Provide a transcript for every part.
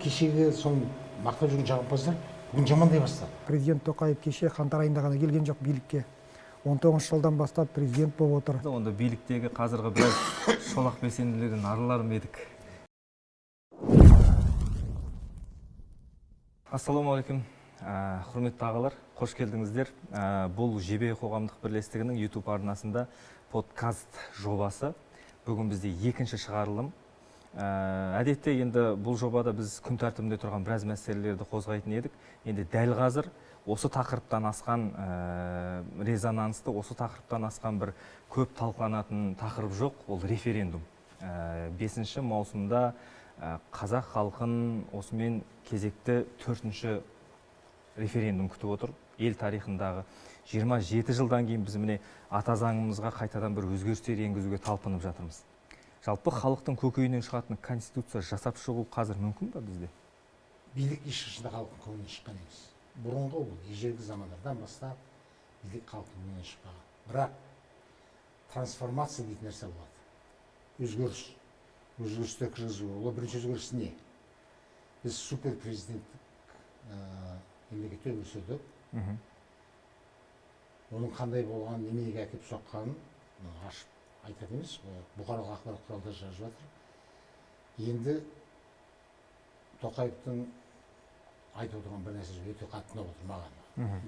Кешегі соң мақтап жүрген жағымпаздар бүгін жамандай бастады. Президент Тоқаев кеше қаңтар айында ғана келген жоқ билікке. 19 жылдан бастап президент болып отыр. Онда биліктегі қазіргі біраз шолақ белсенділерден арылар ма едік? Ассалаумағалейкум, құрметті ағалар, қош келдіңіздер. Бұл Жебе қоғамдық бірлестігінің YouTube арнасында подкаст жобасы. Бүгін бізде екінші шығарылым. Әдетте енді бұл жобада біз күн тәртібінде тұрған біраз мәселелерді қозғайтын едік. Енді дәл қазір осы тақырыптан асқан резонансты, осы тақырыптан асқан бір көп талқыланатын тақырып жоқ, ол референдум. 5 маусымда қазақ халқын осымен кезекті 4-ші референдум күтіп отыр. Ел тарихындағы 27 жылдан кейін біз міне ата заңымызға қайтадан бір өзгерістер енгізуге талпынып жатырмыз. Жалпы халықтың көкейінен шығатын конституция жасап шығу қазір мүмкін ба бізде? Билік ешқашанда халықтың көңілінен шыққан емес. Бұрынғы ол ежелгі замандардан бастап билік халықтың көңілінен шықпаған. Бірақ трансформация дейтін нәрсе болады. Өзгеріс. Өзгерісті кіргізу. Ол бірінші өзгеріс не? Біз супер президенттік мемлекетте өмір сүрдік. Оның қандай болған, неменеге әкеліп соққанын ашып айтады емес, бұқаралық ақпарат құралдары жазып жатыр. Енді Тоқаевтың айтып отырған бір нәрсе өте қатты ұнап отыр маған.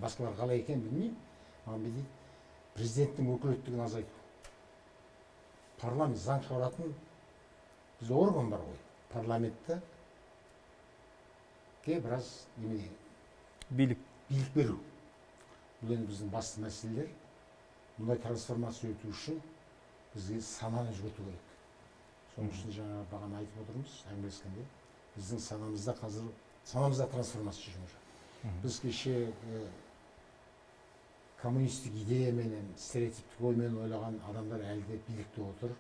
Басқалар қалай екен білмеймін. Маған дейді, президенттің өкілеттігін азайту. Парламент заң шығаратын бізде орган бар ғой. Парламентті біраз билік беру. Бұл енді біздің басты мәселелер. Мұндай трансформация өту үшін бізге сананы өзгерту керек. Соның үшін жаңа бағана айтып отырмыз, әңгімелескенде. Біздің санамызда трансформация жүріп жатыр. Біз кеше коммунистік идеяменен, стереотиптік оймен ойлаған адамдар әлі де билікте отыр.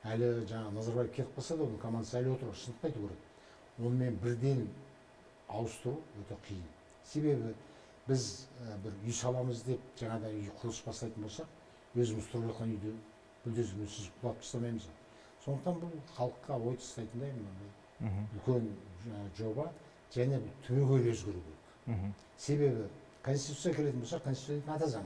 Әлі жаңа Назарбаев кетіп қалса да, оның командасы әлі отыр, шындықты айту керек. Онымен бірден ауыстыру өте қиын. Себебі біз бір үй саламыз деп жаңадан үй құрылыс бастайтын болсақ, өзіміз тұрып жатқан үйді бүлдозермен сүзіп құлатып тастамаймыз. Сондықтан бұл халыққа ой тастайтындай үлкен жоба, және түбегейлі өзгеру керек. Себебі конституция келетін болсақ, конституция ата заң.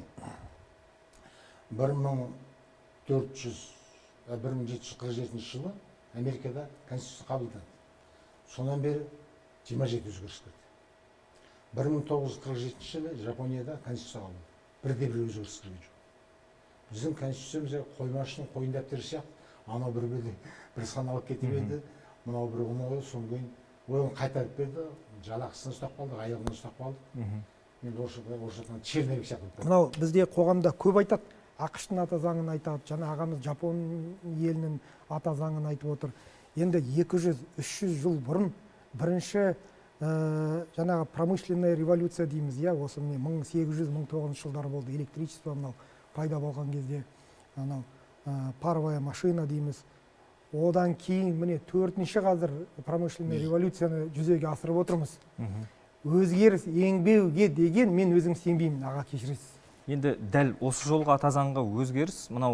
1747 жылы Америкада конституция қабылданды. Сонан бері 27 өзгеріс кірді. 1947 жылы Жапонияда конституция қабылданды. Бірде-бір өзгеріс кірген жоқ. Біздің конституциямыз қоймашының қойын дәптері сияқты, анау бір сан алып кетіп еді, мынау бір оны содан кейін оны қайтарып берді, жалақысын ұстап қалдық, айлығын ұстап қалдық. Енді орысшадан черновик сияқты. Мынау бізде қоғамда көп айтады, ақш-тың ата заңын айтады, жаңа ағамыз Жапон елінің ата заңын айтып отыр. Енді 200-300 жыл бұрын бірінші жаңағы промышленная революция дейміз, осы 1800-1900 жылдары болды, электричество мынау пайда болған кезде, паровая машина дейміз. Одан кейін міне 4-ші қазір промышленная революцияны жүзеге асырып отырмыз. Өзгеріс еңбеуге деген мен өзім сенбеймін, аға кешіресіз. Енді дәл осы жолға ата заңға өзгеріс, мынау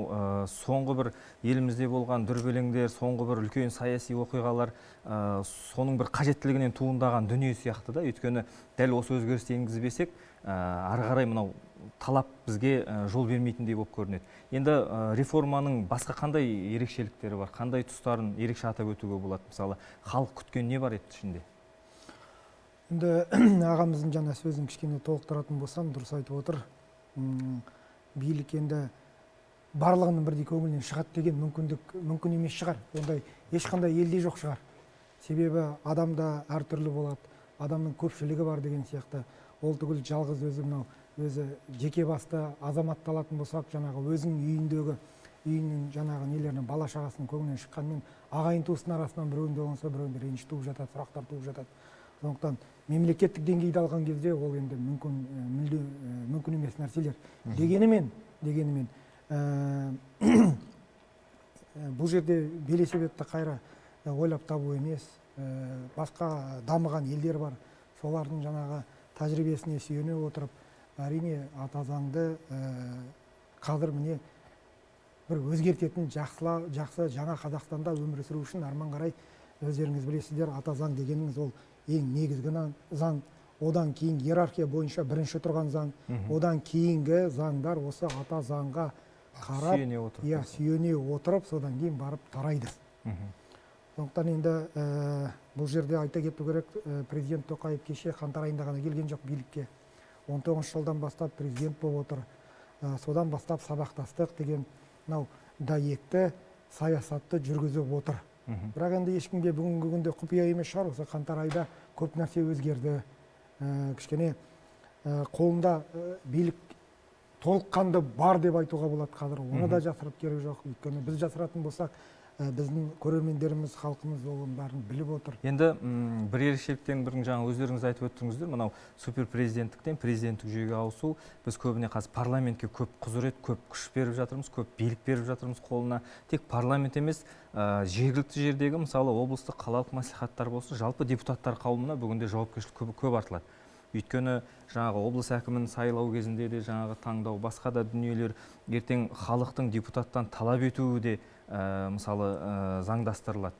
соңғы бір елімізде болған дүрбелеңдер, соңғы бір үлкен саяси оқиғалар, соның бір қажеттілігінен туындаған дүние сияқты да. Өйткені дәл осы өзгерісті енгізбесек, ары қарай мынау талап бізге жол бермейтіндей болып көрінеді. Енді реформаның басқа қандай ерекшеліктері бар, қандай тұстарын ерекше атап өтуге болады? Мысалы, халық күткен не бар еді ішінде? Енді ағамыздың жаңа сөзін кішкене толықтыратын болсам, дұрыс айтып отыр. Билік енді барлығының бірдей көңілінен шығады деген мүмкін емес шығар. Ондай ешқандай елде жоқ шығар. Себебі адамда әртүрлі болады, адамның көпшілігі бар деген сияқты. Ол түгіл жалғыз өзі жеке басты азаматталатын болсақ, жаңағы өзінің үйінің жаңағы нелерінің бала шағасының көңілінен шыққанмен ағайын туыстың арасынан біреуінде болса, біреуінде реніш туып жатады, сұрақтар туып жатады. Сондықтан мемлекеттік деңгейде алған кезде ол енді мүмкін емес нәрселер. Дегенімен бұл жерде белесебетті қайра ойлап табу емес, басқа дамыған елдер бар. Солардың жаңағы тәжірибесіне сүйене отырып, әрине ата заңды қазір міне бір өзгертетін жақсы жаңа Қазақстанда өмір сүру үшін арман қарай өздеріңіз білесіздер, ата заң дегеніңіз ол ең негізгі заң, одан кейін иерархия бойынша бірінші тұрған заң, одан кейінгі заңдар осы ата заңға қарап, сүйене отырып. иә, сүйене отырып, содан кейін барып тарайды. Сондықтан енді бұл жерде айта кету керек, президент Тоқаев кеше қаңтар айында ғана келген жоқ билікке. 19 жылдан бастап президент болып отыр. Содан бастап сабақтастық деген мынау дәйекті саясатты жүргізіп отыр. Бірақ енді ешкімге бүгінгі күнде құпия емес шығар, осы қаңтар айда көп нәрсе өзгерді. Кішкене қолында билік толыққанды бар деп айтуға болады қазір. Оны да жасырып керек жоқ. Өйткені біз жасыратын болсақ, біздің көрермендеріміз, халқымыз оның бәрін біліп отыр. Енді бір ерекшеліктен бірін жаңа өздеріңіз айтып өттіңіздер, мынау суперпрезиденттіктен президенттік жүйеге ауысу, біз көбіне қазір парламентке көп құзырет, көп күш беріп жатырмыз, көп билік беріп жатырмыз қолына. Тек парламент емес, жергілікті жердегі, мысалы облыстық қалалық мәслихаттар болсын, жалпы депутаттар қауымына бүгінде жауапкершілік көп артылады. Өйткені жаңағы облыс әкімін сайлау кезінде де жаңағы таңдау, басқа да дүниелер, ертең халықтың депутаттан талап етуі де мысалы заңдастырылады.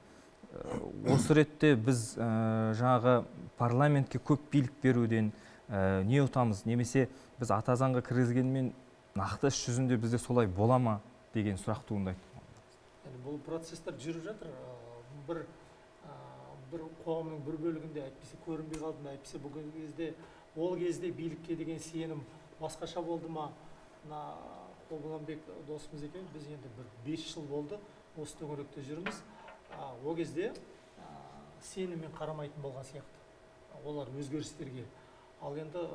Осы ретте біз жаңағы парламентке көп билік беруден не ұтамыз, немесе біз ата заңға кіргізгенмен нақты іс жүзінде бізде солай бола ма деген сұрақ туындайды. Бұл процесстер жүріп жатыр. Бір қоғамның бір бөлігінде әйтпесе көрінбей қалды ма, әйтпесе бүгінгі кезде ол кезде билікке деген сенім басқаша болды ма? Қобыланбек досымыз екен, біз енді бір 5 жыл болды осы төңіректе жүрміз. Ол кезде сеніммен қарамайтын болған сияқты олар өзгерістерге. Ал енді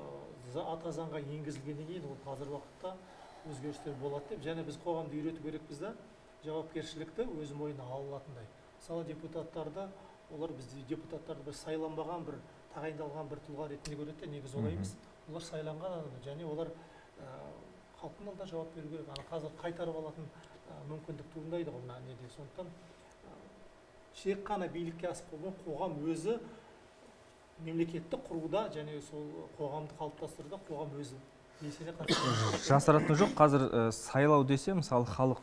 ата заңға енгізілгеннен кейін ол қазір уақытта өзгерістер болады деп, және біз қоғамды үйрету керекпіз да, жауапкершілікті өз мойнына ала алатындай. Мысалы депутаттарды, олар бізде депутаттарды бір сайланбаған, бір тағайындалған бір тұлға ретінде көреді, негізі олай емес. Олар сайланған адам, және олар халықтың алдында жауап беру керек. Қазір қайтарып алатын мүмкіндік туындайды ғой мына неде. Сондықтан шек қана билікке асып қалған қоғам өзі мемлекетті құруда және сол қоғамды қалыптастыруда қоғам өзі белсене қатысады. Жасыратыны жоқ, қазір сайлау десе, мысалы халық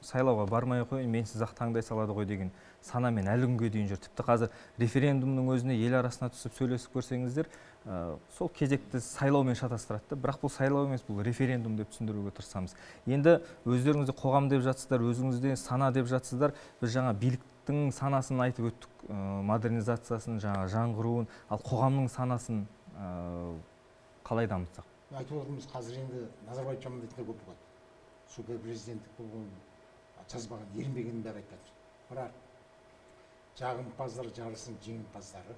сайлауға бармай қойын, менсіз-ақ таңдай салады ғой деген санамен әлі күнге дейін жүр. Тіпті қазір референдумның өзіне ел арасына түсіп сөйлесіп көрсеңіздер, сол кезекті сайлаумен шатастырады. Бірақ бұл сайлау емес, бұл референдум деп түсіндіруге тырысамыз. Енді өздеріңізде қоғам деп жатсыздар, өзіңізде сана деп жатсыздар. Біз жаңа биліктің санасын айтып өттік, модернизациясын, жаңғыруын, ал қоғамның санасын қалай дамытсақ? Айтып отырмыз, қазір енді Назарбаев жамандайтындар көп болады. Суперпрезиденттік болған, жазбаған, ерінбегенін бәрі айтып жатыр. Бірақ жағымпаздар жарысының жеңімпаздары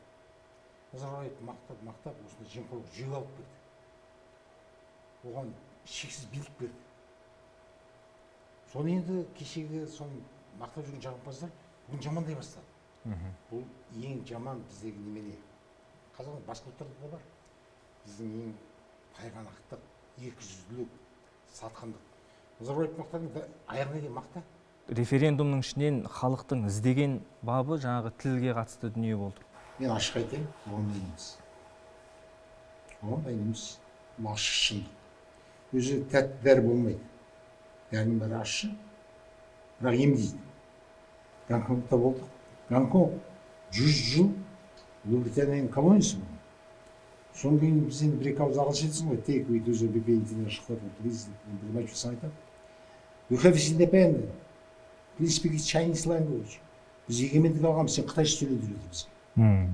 Назарбаев мақтап осында жемқорлық жүйе алып берді. Оған шексіз билік берді. Соны енді кешегі соны мақтап жүрген жағымпаздар бүгін жамандай бастады. Бұл ең жаман біздегі немене. Қазақ басқа ұлттарда да бар. Біздің ең тайғанақтық, екіжүзділік, сатқындық. Назарбаев мақтады, аяғына дейін мақта. Референдумның ішінен халықтың іздеген бабы жаңағы тілге қатысты дүние болды. Мен ашық айтайын, оған дайын емес. Оған дайын емес. Бұл ашық шындық. Өзі тәтті дәрі болмайды. Дәрінің бәрі ащы, бірақ емдейді. Гонконгта болдық. Гонконг 100 жыл Ұлыбританияның колониясы болды. Содан кейін біз енді бір-екі ауыз ағылшын айтсың ғой, take we to the BP International Please, білмей жүрсің айтады. We have independence. Please speak Chinese language. Біз егемендік алғанбыз, сен қытайша сөйлей деді бізге.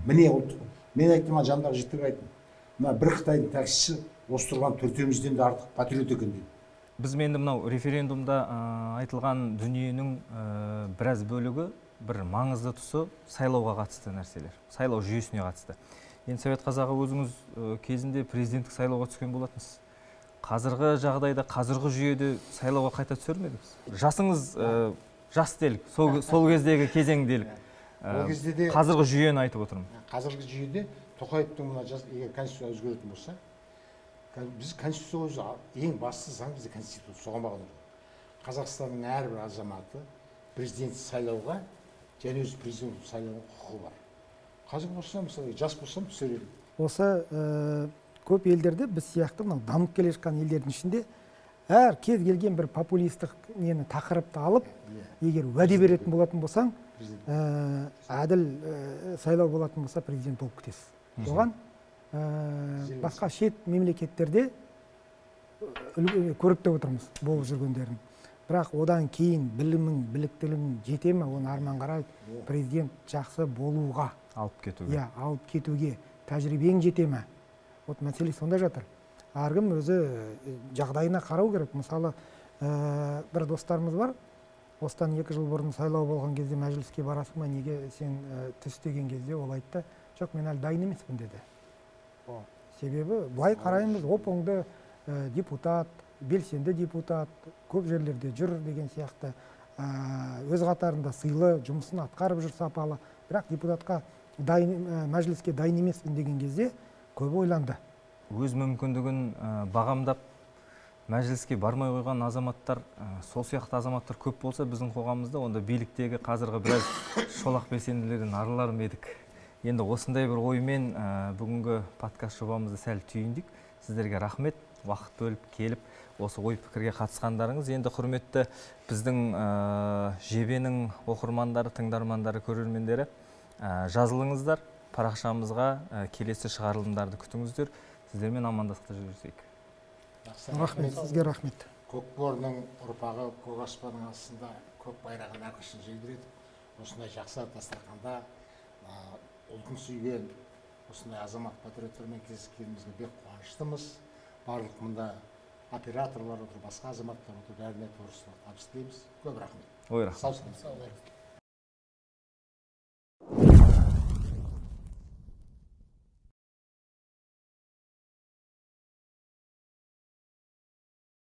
Міне ұлттық. Мен айттым, жандағы жігіттерге айттым. Мына бір Қытайдың таксисі осы тұрған төртеумізден де артық патриот екен деді. Біз енді мынау референдумда айтылған дүниенің біраз бөлігі, бір маңызды тұсы сайлауға қатысты нәрселер, сайлау жүйесіне қатысты. Енді Совет Қазағы өзіңіз кезінде президенттік сайлауға түскен болатынсыз. Қазіргі жағдайда, қазіргі жүйеде сайлауға қайта түсер ме едіңіз? Жасыңыз жас делік, сол кездегі кезең делік. Қазіргі жүйені айтып отырмын. Қазіргі жүйеде Тоқаевтың мына егер конституция өзгеретін болса, біз конституция ең басты заң бізде конституция, соған бағынып. Қазақстанның әрбір азаматы президент сайлауға және өз президент сайлауға құқығы бар. Қазір болса, мысалы, жас болсам түсер едім. Осы көп елдерде біз сияқты мынау дамып келе жатқан елдердің ішінде әр кез келген бір популистік нені тақырыпты алып, егер уәде беретін болатын болсаң, президент. әділ сайлау болатын болса президент болып кетесіз. Оған басқа шет мемлекеттерде көріп те отырмыз болып жүргендерін. Бірақ одан кейін білімің, біліктілігің жете ме, оны арман қарай президент жақсы болуға, алып кетуге. иә, алып кетуге тәжірибең жете ме? Вот мәселе сонда жатыр. Әркім өзі жағдайына қарау керек. Мысалы, бір достарымыз бар. Осыдан 2 жыл бұрын сайлау болған кезде мәжіліске барасың ба, неге сен түс деген кезде ол айтты, жоқ, мен әлі дайын емеспін деді. Себебі былай қараймыз, оп-оңды депутат, белсенді депутат, көп жерлерде жүр деген сияқты, өз қатарында сыйлы жұмысын атқарып жүр сапалы, бірақ депутатқа мәжіліске дайын емеспін деген кезде көп ойланды. Өз мүмкіндігін бағамдап мәжіліске бармай қойған азаматтар, сол сияқты азаматтар көп болса біздің қоғамымызда, онда биліктегі қазіргі біраз шолақ белсенділерден арылар ма едік. Енді осындай бір оймен бүгінгі подкаст жобамызды сәл түйіндік. Сіздерге рахмет, уақыт бөліп келіп, осы ой пікірге қатысқандарыңыз. Енді құрметті біздің жебенің оқырмандары, тыңдармандары, көрермендері, жазылыңыздар, парақшамызға келесі шығарылымдарды күтіңіздер. Сіздермен амандықта жүрсек. Рахмет, сізге рахмет. Көкбөрінің ұрпағы көк аспанның астында көк байрағын әрқашан желбіретіп, осындай жақсы дастарханда ұлтын сүйген осындай азамат патриоттермен кездескенімізге бек қуаныштымыз. Барлық мұнда операторлар отыр, басқа азаматтар отыр, бәріне табыс тілейміз. Көп рахмет. Ой, рахмет. Сау болыңыз.